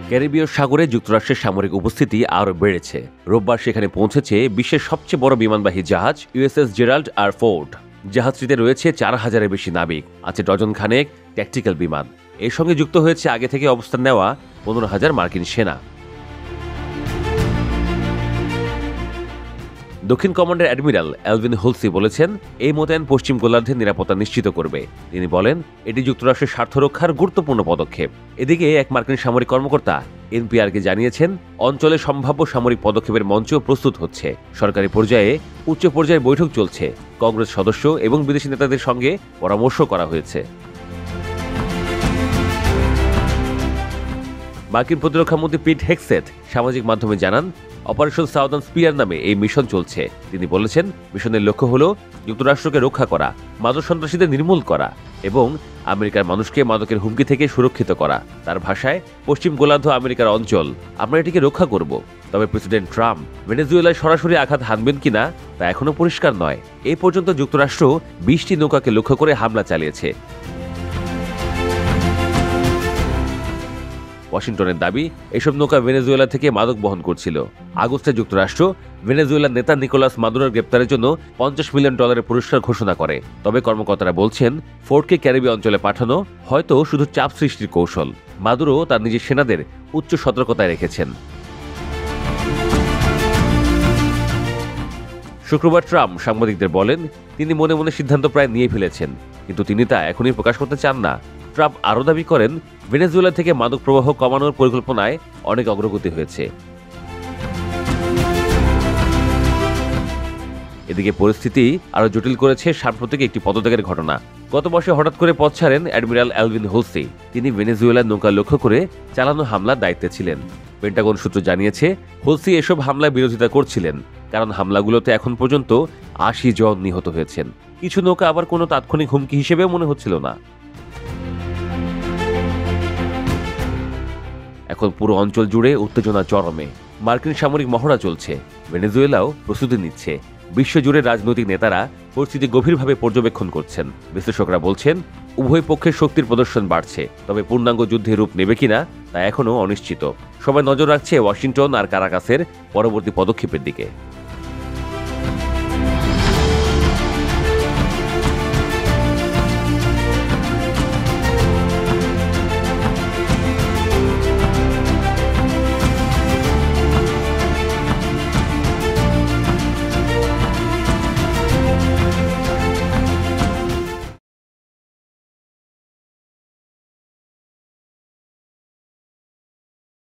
ক্যারিবীয় সাগরে যুক্তরাষ্ট্রের সামরিক উপস্থিতি আরও বেড়েছে। রোববার সেখানে পৌঁছেছে বিশ্বের সবচেয়ে বড় বিমানবাহী জাহাজ ইউএসএস জেরাল্ড আর ফোর্ড। জাহাজটিতে রয়েছে 4,000-এর বেশি নাবিক, আছে ডজন খানেক ট্যাকটিক্যাল বিমান। এর সঙ্গে যুক্ত হয়েছে আগে থেকে অবস্থান নেওয়া 15,000 মার্কিন সেনা। দক্ষিণ কমান্ডের অ্যাডমিরাল এলভিন হুলসি বলেছেন, এই মোতায়েন পশ্চিম গোলার্ধের নিরাপত্তা নিশ্চিত করবে। তিনি বলেন, এটি যুক্তরাষ্ট্রের স্বার্থ রক্ষার গুরুত্বপূর্ণ পদক্ষেপ। এদিকে এক মার্কিন সামরিক কর্মকর্তা এনপিআরকে জানিয়েছেন, অঞ্চলে সম্ভাব্য সামরিক পদক্ষেপের মঞ্চ প্রস্তুত হচ্ছে। সরকারি পর্যায়ে উচ্চ পর্যায়ে বৈঠক চলছে। কংগ্রেস সদস্য এবং বিদেশি নেতাদের সঙ্গে পরামর্শ করা হয়েছে। মার্কিন প্রতিরক্ষামন্ত্রী পিট হেগসেথ সামাজিক মাধ্যমে জানান, অপারেশন সাউদার্ন স্পিয়ার নামে এই মিশন চলছে। তিনি বলেছেন, মিশনের লক্ষ্য হল যুক্তরাষ্ট্রকে রক্ষা করা, মাদক সন্ত্রাসীদের নির্মূল করা এবং আমেরিকার মানুষকে মাদকের হুমকি থেকে সুরক্ষিত করা। তার ভাষায়, পশ্চিম গোলার্ধ আমেরিকার অঞ্চল, আমরা এটিকে রক্ষা করব। তবে প্রেসিডেন্ট ট্রাম্প ভেনেজুয়েলায় সরাসরি আঘাত হানবেন কিনা তা এখনও পরিষ্কার নয়। এই পর্যন্ত যুক্তরাষ্ট্র 20টি নৌকাকে লক্ষ্য করে হামলা চালিয়েছে। ওয়াশিংটনের দাবি, এসব নৌকা ভেনেজুয়েলা থেকে মাদক বহন করছিল। আগস্টে যুক্তরাষ্ট্র ভেনেজুয়েলার নেতা নিকোলাস মাদুরোর গ্রেপ্তারের জন্য $50 মিলিয়ন পুরস্কার ঘোষণা করে। তবে কর্মকর্তারা বলছেন, ফোর্ডকে ক্যারিবীয় অঞ্চলে পাঠানো হয়তো শুধু চাপ সৃষ্টির কৌশল। মাদুরো তার নিজের সেনাদের উচ্চ সতর্কতায় রেখেছেন। শুক্রবার ট্রাম্প সাংবাদিকদের বলেন, তিনি মনে মনে সিদ্ধান্ত প্রায় নিয়ে ফেলেছেন, কিন্তু তিনি তা এখনই প্রকাশ করতে চান না। ট্রাম্প আরও দাবি করেন, ভেনেজুয়েলা থেকে মাদক প্রবাহ কমানোর পরিকল্পনায় অনেক অগ্রগতি হয়েছে। এদিকে পরিস্থিতি আরও জটিল করেছে সাম্প্রতিক একটি পদত্যাগের ঘটনা। গত মাসে হঠাৎ করে পদ ছাড়েন অ্যাডমিরাল এলভিন হুলসি। তিনি ভেনেজুয়েলার নৌকা লক্ষ্য করে চালানো হামলার দায়িত্বে ছিলেন। পেন্টাগন সূত্র জানিয়েছে, হুলসি এসব হামলায় বিরোধিতা করছিলেন, কারণ হামলাগুলোতে এখন পর্যন্ত 80 জন নিহত হয়েছেন। কিছু নৌকা আবার কোনো তাৎক্ষণিক হুমকি হিসেবেও মনে হচ্ছিল না। এখন পুরো অঞ্চল জুড়ে উত্তেজনা চরমে। মার্কিন সামরিক মহড়া চলছে, ভেনেজুয়েলাও প্রস্তুতি নিচ্ছে। বিশ্বজুড়ে রাজনৈতিক নেতারা পরিস্থিতি গভীরভাবে পর্যবেক্ষণ করছেন। বিশ্লেষকরা বলছেন, উভয় পক্ষের শক্তির প্রদর্শন বাড়ছে, তবে পূর্ণাঙ্গ যুদ্ধে রূপ নেবে কিনা তা এখনও অনিশ্চিত। সবাই নজর রাখছে ওয়াশিংটন আর কারাকাসের পরবর্তী পদক্ষেপের দিকে।